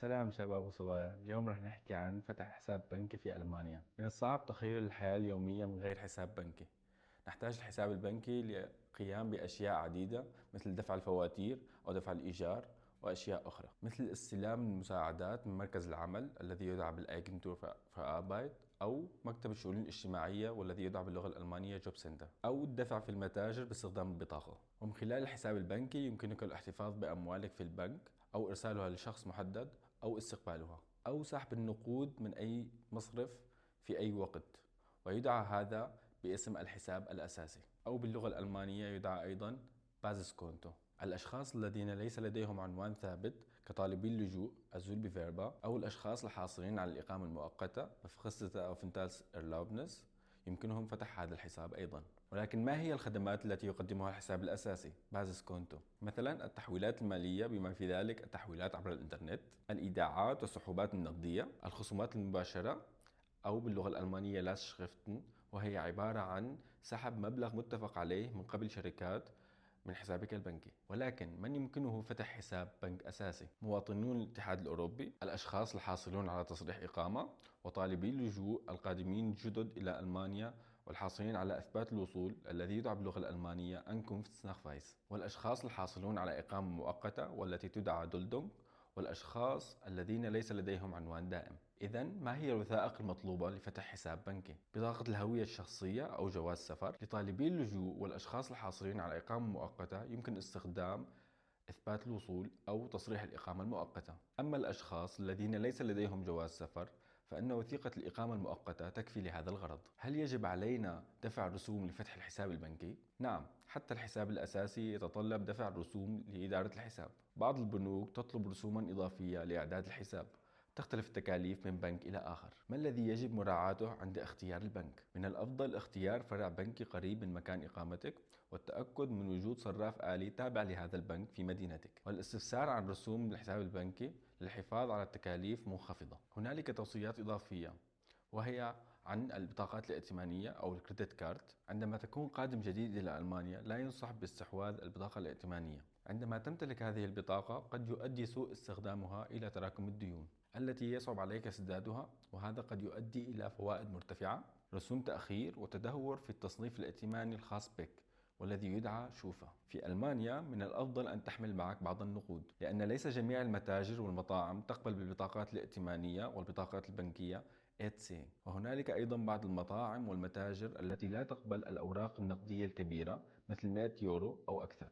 سلام شباب وصبايا، اليوم رح نحكي عن فتح حساب بنكي في ألمانيا. من الصعب تخيل الحياة اليومية من غير حساب بنكي. نحتاج الحساب البنكي للقيام بأشياء عديدة مثل دفع الفواتير أو دفع الإيجار وأشياء أخرى، مثل استلام المساعدات من مركز العمل الذي يدعى بالأيجنتور فآبايت، أو مكتب الشؤون الاجتماعية والذي يدعى باللغة الألمانية جوب سنتر، أو الدفع في المتاجر باستخدام البطاقة. ومن خلال الحساب البنكي يمكنك الاحتفاظ بأموالك في البنك أو إرسالها لشخص محدد أو استقبالها أو سحب النقود من أي مصرف في أي وقت، ويدعى هذا باسم الحساب الأساسي، أو باللغة الألمانية يدعى أيضا بازس كونتو. الأشخاص الذين ليس لديهم عنوان ثابت كطالبي اللجوء أزول بفيربا، أو الأشخاص الحاصلين على الإقامة المؤقتة بفخستة أو فنتالس إرلاوبنس، يمكنهم فتح هذا الحساب أيضا. ولكن ما هي الخدمات التي يقدمها الحساب الأساسي بازس كونتو؟ مثلا التحويلات المالية بما في ذلك التحويلات عبر الإنترنت، الإيداعات والسحوبات النقدية، الخصومات المباشرة أو باللغة الألمانية لاس شريفتن، وهي عبارة عن سحب مبلغ متفق عليه من قبل شركات من حسابك البنكي. ولكن من يمكنه فتح حساب بنك أساسي؟ مواطنون الاتحاد الأوروبي، الأشخاص الحاصلون على تصريح إقامة، وطالبي اللجوء القادمين جدد إلى ألمانيا والحاصلين على إثبات الوصول الذي يدعى باللغة الألمانية أنكونفتسناخفايز، والأشخاص الحاصلون على إقامة مؤقتة والتي تدعى دولدونغ، والأشخاص الذين ليس لديهم عنوان دائم. إذا ما هي الوثائق المطلوبة لفتح حساب بنكي؟ بطاقة الهوية الشخصية أو جواز سفر. لطالبي اللجوء والأشخاص الحاصلين على إقامة مؤقتة يمكن استخدام إثبات الوصول أو تصريح الإقامة المؤقتة. أما الأشخاص الذين ليس لديهم جواز سفر فإن وثيقة الإقامة المؤقتة تكفي لهذا الغرض. هل يجب علينا دفع رسوم لفتح الحساب البنكي؟ نعم، حتى الحساب الأساسي يتطلب دفع رسوم لإدارة الحساب. بعض البنوك تطلب رسوما إضافية لإعداد الحساب. تختلف التكاليف من بنك إلى آخر. ما الذي يجب مراعاته عند اختيار البنك؟ من الأفضل اختيار فرع بنكي قريب من مكان إقامتك، والتأكد من وجود صراف آلي تابع لهذا البنك في مدينتك، والاستفسار عن رسوم الحساب البنكي للحفاظ على التكاليف منخفضة. هنالك توصيات إضافية، وهي عن البطاقات الائتمانية أو الكريدت كارد. عندما تكون قادم جديد إلى ألمانيا لا ينصح باستحواذ البطاقة الائتمانية. عندما تمتلك هذه البطاقة قد يؤدي سوء استخدامها إلى تراكم الديون التي يصعب عليك سدادها، وهذا قد يؤدي إلى فوائد مرتفعة، رسوم تأخير، وتدهور في التصنيف الائتماني الخاص بك والذي يدعى شوفة. في ألمانيا من الأفضل أن تحمل معك بعض النقود، لأن ليس جميع المتاجر والمطاعم تقبل بالبطاقات الائتمانية والبطاقات البنكية إتسي. وهنالك أيضا بعض المطاعم والمتاجر التي لا تقبل الأوراق النقدية الكبيرة مثل 100 يورو أو أكثر.